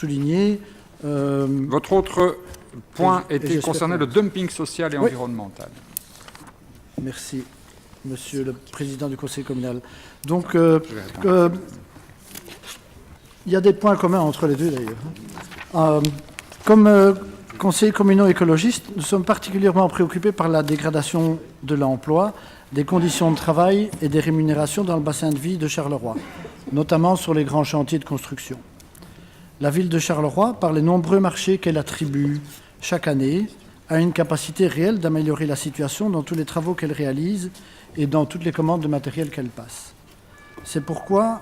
souligner... Votre autre point était concerné le dumping social et environnemental. Merci, Monsieur le Président du Conseil communal. Donc, il y a des points communs entre les deux, d'ailleurs. Comme conseillers communaux écologistes, nous sommes particulièrement préoccupés par la dégradation de l'emploi, des conditions de travail et des rémunérations dans le bassin de vie de Charleroi, notamment sur les grands chantiers de construction. La ville de Charleroi, par les nombreux marchés qu'elle attribue chaque année, a une capacité réelle d'améliorer la situation dans tous les travaux qu'elle réalise et dans toutes les commandes de matériel qu'elle passe. C'est pourquoi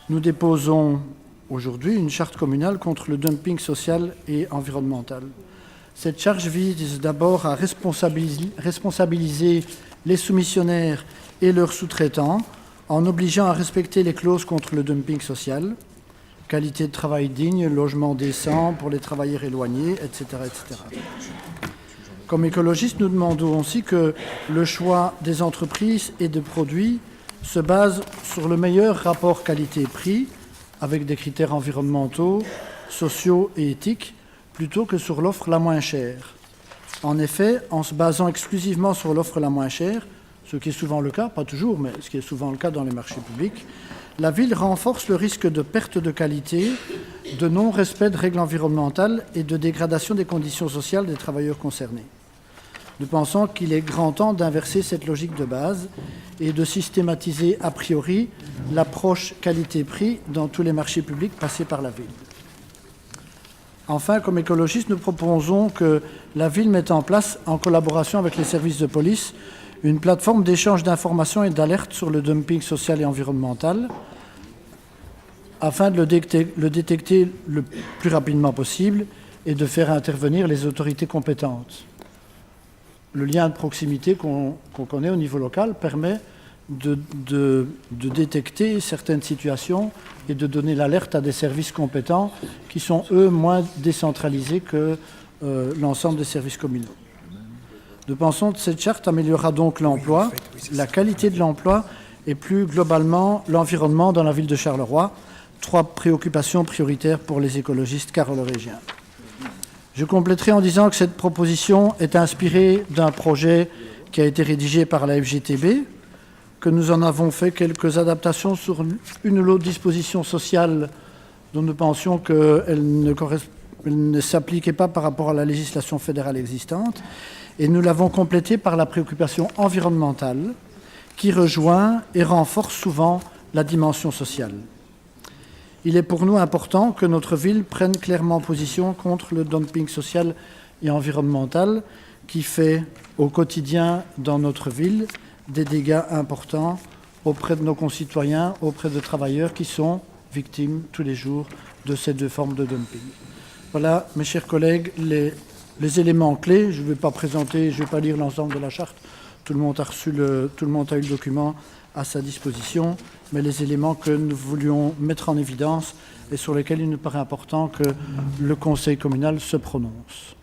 nous déposons aujourd'hui une charte communale contre le dumping social et environnemental. Cette charge vise d'abord à responsabiliser les soumissionnaires et leurs sous-traitants en obligeant à respecter les clauses contre le dumping social, qualité de travail digne, logement décent pour les travailleurs éloignés, etc., etc. Comme écologistes, nous demandons aussi que le choix des entreprises et des produits se base sur le meilleur rapport qualité-prix, avec des critères environnementaux, sociaux et éthiques, plutôt que sur l'offre la moins chère. En effet, en se basant exclusivement sur l'offre la moins chère, ce qui est souvent le cas, pas toujours, mais ce qui est souvent le cas dans les marchés publics, la ville renforce le risque de perte de qualité, de non-respect de règles environnementales et de dégradation des conditions sociales des travailleurs concernés. Nous pensons qu'il est grand temps d'inverser cette logique de base et de systématiser a priori l'approche qualité-prix dans tous les marchés publics passés par la ville. Enfin, comme écologistes, nous proposons que la ville mette en place, en collaboration avec les services de police, une plateforme d'échange d'informations et d'alerte sur le dumping social et environnemental afin de le détecter le plus rapidement possible et de faire intervenir les autorités compétentes. Le lien de proximité qu'on connaît au niveau local permet de détecter certaines situations et de donner l'alerte à des services compétents qui sont, eux, moins décentralisés que l'ensemble des services communaux. Nous pensons que cette charte améliorera donc l'emploi, la qualité de l'emploi et plus globalement l'environnement dans la ville de Charleroi, 3 préoccupations prioritaires pour les écologistes carolégiens. Je compléterai en disant que cette proposition est inspirée d'un projet qui a été rédigé par la FGTB, que nous en avons fait quelques adaptations sur une ou l'autre disposition sociale dont nous pensions qu'elle ne s'appliquait pas par rapport à la législation fédérale existante, et nous l'avons complétée par la préoccupation environnementale qui rejoint et renforce souvent la dimension sociale. Il est pour nous important que notre ville prenne clairement position contre le dumping social et environnemental qui fait au quotidien dans notre ville des dégâts importants auprès de nos concitoyens, auprès de travailleurs qui sont victimes tous les jours de ces 2 formes de dumping. Voilà, mes chers collègues, les éléments clés. Je ne vais pas présenter, je ne vais pas lire l'ensemble de la charte. Tout le monde a eu le document à sa disposition, mais les éléments que nous voulions mettre en évidence et sur lesquels il nous paraît important que le Conseil communal se prononce.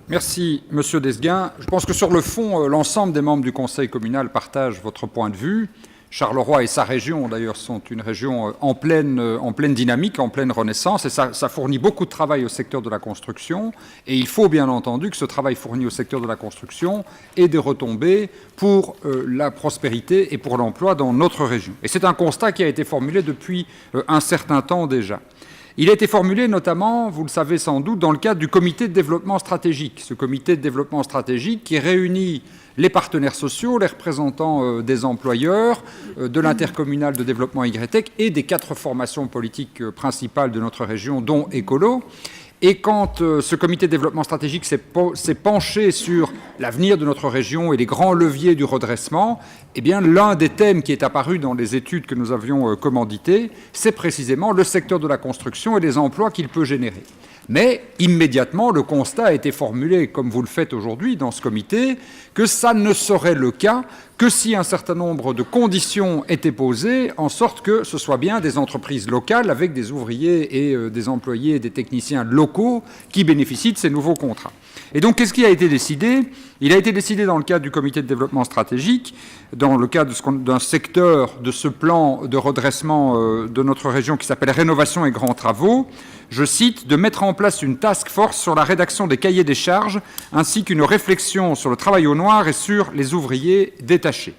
Merci, Monsieur Desguin. Je pense que sur le fond, l'ensemble des membres du Conseil communal partagent votre point de vue. Charleroi et sa région, d'ailleurs, sont une région en pleine dynamique, en pleine renaissance, et ça fournit beaucoup de travail au secteur de la construction. Et il faut bien entendu que ce travail fourni au secteur de la construction ait des retombées pour la prospérité et pour l'emploi dans notre région. Et c'est un constat qui a été formulé depuis un certain temps déjà. Il a été formulé notamment, vous le savez sans doute, dans le cadre du comité de développement stratégique. Ce comité de développement stratégique qui réunit les partenaires sociaux, les représentants des employeurs, de l'intercommunal de développement YTEC et des 4 formations politiques principales de notre région, dont Écolo. Et quand ce comité de développement stratégique s'est penché sur l'avenir de notre région et les grands leviers du redressement, eh bien, l'un des thèmes qui est apparu dans les études que nous avions commanditées, c'est précisément le secteur de la construction et les emplois qu'il peut générer. Mais immédiatement, le constat a été formulé, comme vous le faites aujourd'hui dans ce comité, que ça ne serait le cas que si un certain nombre de conditions étaient posées, en sorte que ce soit bien des entreprises locales avec des ouvriers et des employés et des techniciens locaux qui bénéficient de ces nouveaux contrats. Et donc, qu'est-ce qui a été décidé? Il a été décidé dans le cadre du comité de développement stratégique, dans le cadre d'un secteur de ce plan de redressement de notre région qui s'appelle Rénovation et Grands Travaux, je cite, de mettre en place une task force sur la rédaction des cahiers des charges, ainsi qu'une réflexion sur le travail au noir et sur les ouvriers détachés.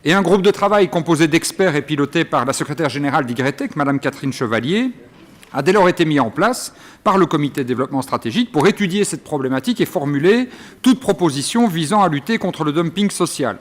Et un groupe de travail composé d'experts et piloté par la secrétaire générale d'Ygretec, Madame Catherine Chevalier, a dès lors été mis en place par le comité de développement stratégique pour étudier cette problématique et formuler toute proposition visant à lutter contre le dumping social.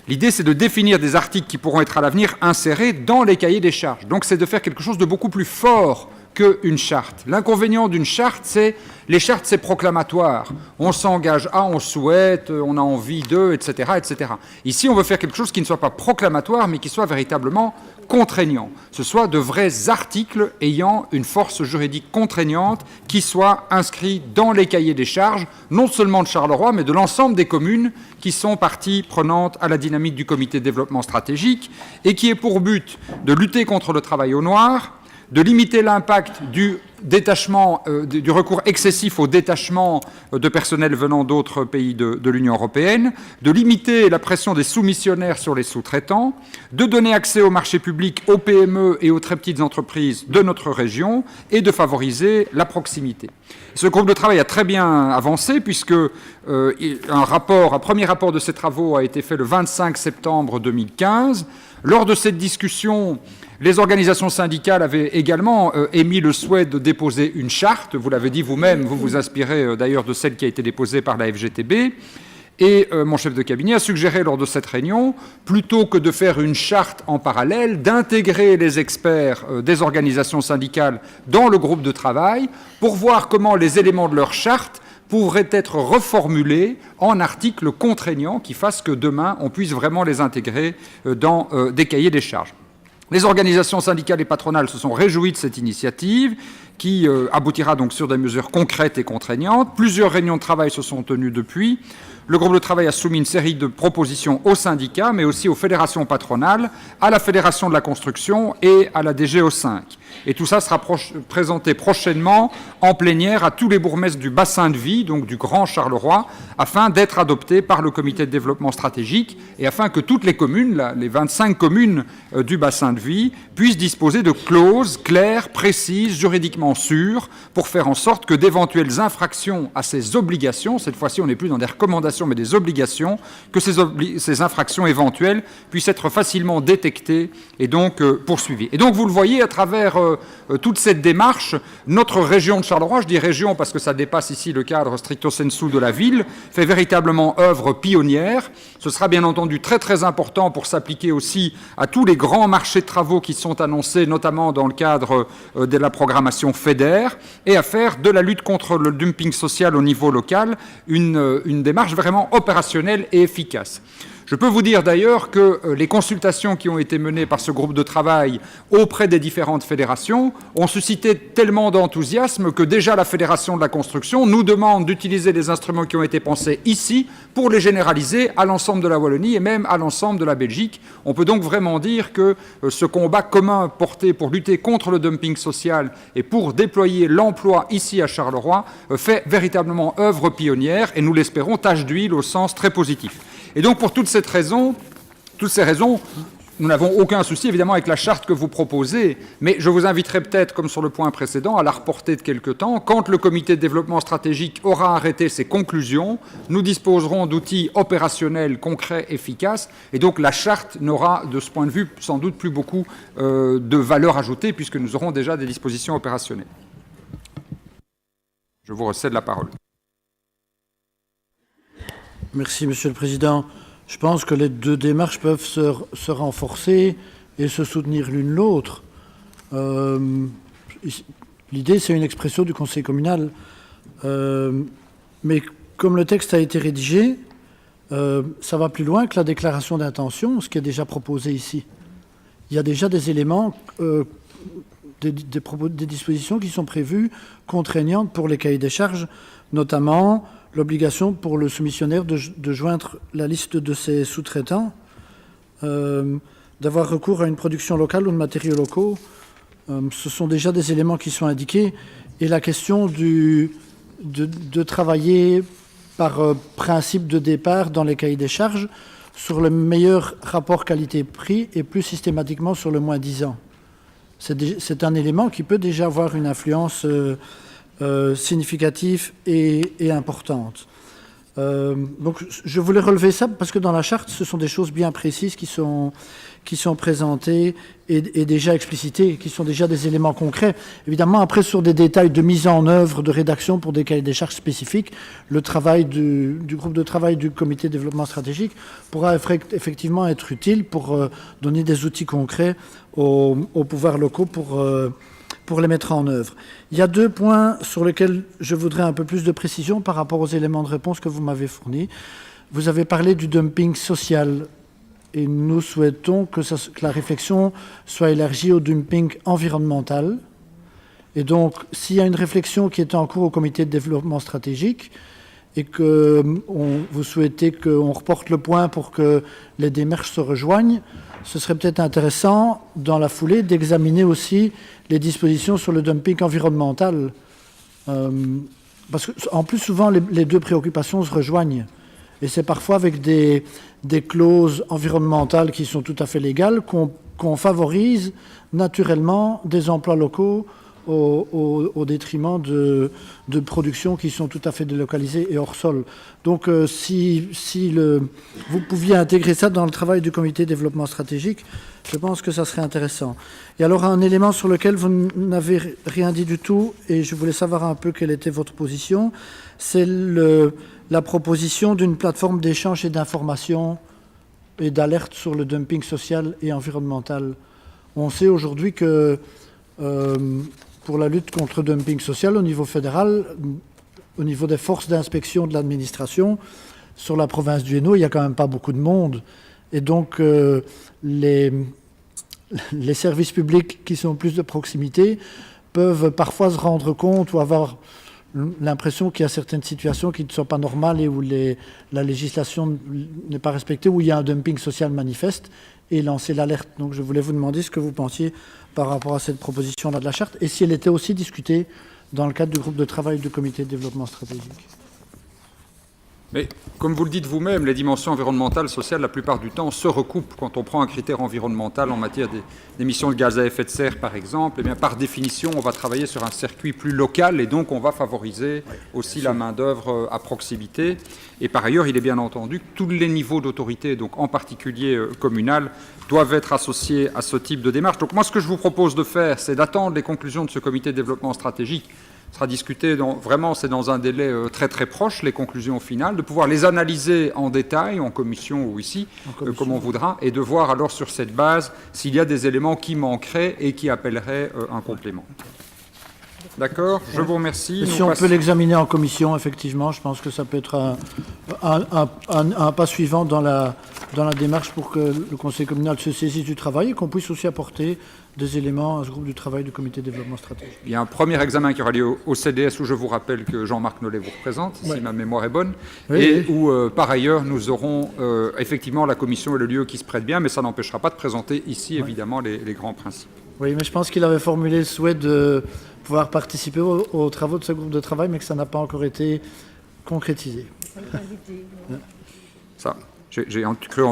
L'idée, c'est de définir des articles qui pourront être à l'avenir insérés dans les cahiers des charges. Donc, c'est de faire quelque chose de beaucoup plus fort qu'une charte. L'inconvénient d'une charte, c'est les chartes, c'est proclamatoire. On s'engage à, on souhaite, on a envie de, etc., etc. Ici, on veut faire quelque chose qui ne soit pas proclamatoire, mais qui soit véritablement contraignant. Ce soit de vrais articles ayant une force juridique contraignante qui soient inscrits dans les cahiers des charges, non seulement de Charleroi, mais de l'ensemble des communes qui sont parties prenantes à la dynamique du comité de développement stratégique et qui est pour but de lutter contre le travail au noir, de limiter l'impact du détachement, du recours excessif au détachement de personnel venant d'autres pays de l'Union européenne, de limiter la pression des soumissionnaires sur les sous-traitants, de donner accès au marché public aux PME et aux très petites entreprises de notre région et de favoriser la proximité. Ce groupe de travail a très bien avancé puisque un premier rapport de ces travaux a été fait le 25 septembre 2015. Lors de cette discussion, les organisations syndicales avaient également émis le souhait de déposer une charte. Vous l'avez dit vous-même, vous vous inspirez d'ailleurs de celle qui a été déposée par la FGTB. Et mon chef de cabinet a suggéré lors de cette réunion, plutôt que de faire une charte en parallèle, d'intégrer les experts des organisations syndicales dans le groupe de travail pour voir comment les éléments de leur charte pourraient être reformulés en articles contraignants qui fassent que demain, on puisse vraiment les intégrer dans des cahiers des charges. Les organisations syndicales et patronales se sont réjouies de cette initiative qui aboutira donc sur des mesures concrètes et contraignantes. Plusieurs réunions de travail se sont tenues depuis. Le groupe de travail a soumis une série de propositions aux syndicats, mais aussi aux fédérations patronales, à la Fédération de la construction et à la DGO5. Et tout ça sera présenté prochainement en plénière à tous les bourgmestres du bassin de vie, donc du Grand Charleroi, afin d'être adopté par le comité de développement stratégique et afin que toutes les communes, les 25 communes du bassin de vie, puissent disposer de clauses claires, précises, juridiquement sûres, pour faire en sorte que d'éventuelles infractions à ces obligations, cette fois-ci on n'est plus dans des recommandations mais des obligations, que ces infractions éventuelles puissent être facilement détectées et donc poursuivies. Et donc vous le voyez à travers toute cette démarche, notre région de Charleroi, je dis région parce que ça dépasse ici le cadre stricto sensu de la ville, fait véritablement œuvre pionnière. Ce sera bien entendu très très important pour s'appliquer aussi à tous les grands marchés de travaux qui sont annoncés, notamment dans le cadre de la programmation FEDER, et à faire de la lutte contre le dumping social au niveau local une démarche vraiment opérationnelle et efficace. Je peux vous dire d'ailleurs que les consultations qui ont été menées par ce groupe de travail auprès des différentes fédérations ont suscité tellement d'enthousiasme que déjà la Fédération de la construction nous demande d'utiliser les instruments qui ont été pensés ici pour les généraliser à l'ensemble de la Wallonie et même à l'ensemble de la Belgique. On peut donc vraiment dire que ce combat commun porté pour lutter contre le dumping social et pour déployer l'emploi ici à Charleroi fait véritablement œuvre pionnière et nous l'espérons tache d'huile au sens très positif. Et donc pour toutes ces raisons, nous n'avons aucun souci évidemment avec la charte que vous proposez, mais je vous inviterai peut-être, comme sur le point précédent, à la reporter de quelque temps. Quand le comité de développement stratégique aura arrêté ses conclusions, nous disposerons d'outils opérationnels, concrets, efficaces, et donc la charte n'aura de ce point de vue sans doute plus beaucoup de valeur ajoutée puisque nous aurons déjà des dispositions opérationnelles. Je vous recède la parole. Merci, Monsieur le Président. Je pense que les deux démarches peuvent se renforcer et se soutenir l'une l'autre. L'idée, c'est une expression du Conseil communal. Mais comme le texte a été rédigé, ça va plus loin que la déclaration d'intention, ce qui est déjà proposé ici. Il y a déjà des éléments, des dispositions qui sont prévues, contraignantes pour les cahiers des charges, notamment l'obligation pour le soumissionnaire de joindre la liste de ses sous-traitants d'avoir recours à une production locale ou de matériaux locaux. Ce sont déjà des éléments qui sont indiqués. Et la question de travailler par principe de départ dans les cahiers des charges sur le meilleur rapport qualité-prix et plus systématiquement sur le moins 10 ans. C'est un élément qui peut déjà avoir une influence significative et importante. Donc je voulais relever ça parce que dans la charte, ce sont des choses bien précises qui sont présentées et déjà explicitées, qui sont déjà des éléments concrets. Évidemment, après, sur des détails de mise en œuvre, de rédaction pour des cahiers des charges spécifiques, le travail du groupe de travail du comité de développement stratégique pourra effectivement être utile pour donner des outils concrets aux pouvoirs locaux pour les mettre en œuvre. Il y a 2 points sur lesquels je voudrais un peu plus de précision par rapport aux éléments de réponse que vous m'avez fournis. Vous avez parlé du dumping social et nous souhaitons que la réflexion soit élargie au dumping environnemental. Et donc, s'il y a une réflexion qui est en cours au comité de développement stratégique et que vous souhaitez qu'on reporte le point pour que les démarches se rejoignent, ce serait peut-être intéressant, dans la foulée, d'examiner aussi les dispositions sur le dumping environnemental. Parce qu'en plus, souvent, les 2 préoccupations se rejoignent. Et c'est parfois avec des clauses environnementales qui sont tout à fait légales qu'on favorise naturellement des emplois locaux au détriment de productions qui sont tout à fait délocalisées et hors sol. Donc si vous pouviez intégrer ça dans le travail du comité de développement stratégique, je pense que ça serait intéressant. Et alors un élément sur lequel vous n'avez rien dit du tout, et je voulais savoir un peu quelle était votre position, c'est la proposition d'une plateforme d'échange et d'information et d'alerte sur le dumping social et environnemental. On sait aujourd'hui que pour la lutte contre le dumping social au niveau fédéral, au niveau des forces d'inspection de l'administration, sur la province du Hainaut, il n'y a quand même pas beaucoup de monde. Et donc, les services publics qui sont plus de proximité peuvent parfois se rendre compte ou avoir l'impression qu'il y a certaines situations qui ne sont pas normales et où la législation n'est pas respectée, où il y a un dumping social manifeste, et lancer l'alerte. Donc je voulais vous demander ce que vous pensiez par rapport à cette proposition-là de la charte, et si elle était aussi discutée dans le cadre du groupe de travail du comité de développement stratégique. Mais comme vous le dites vous-même, les dimensions environnementales, sociales, la plupart du temps, se recoupent. Quand on prend un critère environnemental en matière d'émissions de gaz à effet de serre, par exemple, eh bien, par définition, on va travailler sur un circuit plus local et donc on va favoriser aussi la main-d'œuvre à proximité. Et par ailleurs, il est bien entendu que tous les niveaux d'autorité, donc en particulier communal, doivent être associés à ce type de démarche. Donc moi, ce que je vous propose de faire, c'est d'attendre les conclusions de ce comité de développement stratégique. Sera discuté vraiment, c'est dans un délai très très proche, les conclusions finales, de pouvoir les analyser en détail, en commission ou ici, comme on voudra, et de voir alors sur cette base s'il y a des éléments qui manqueraient et qui appelleraient un complément. D'accord, je vous remercie. Si on peut l'examiner en commission, effectivement, je pense que ça peut être un pas suivant dans la démarche pour que le conseil communal se saisisse du travail et qu'on puisse aussi apporter des éléments à ce groupe du travail du comité de développement stratégique. Il y a un premier examen qui aura lieu au CDS où je vous rappelle que Jean-Marc Nollet vous représente, si ma mémoire est bonne, où par ailleurs nous aurons effectivement la commission et le lieu qui se prêtent bien, mais ça n'empêchera pas de présenter ici évidemment les grands principes. Oui, mais je pense qu'il avait formulé le souhait de pouvoir participer aux travaux de ce groupe de travail, mais que ça n'a pas encore été concrétisé. Ça, j'ai cru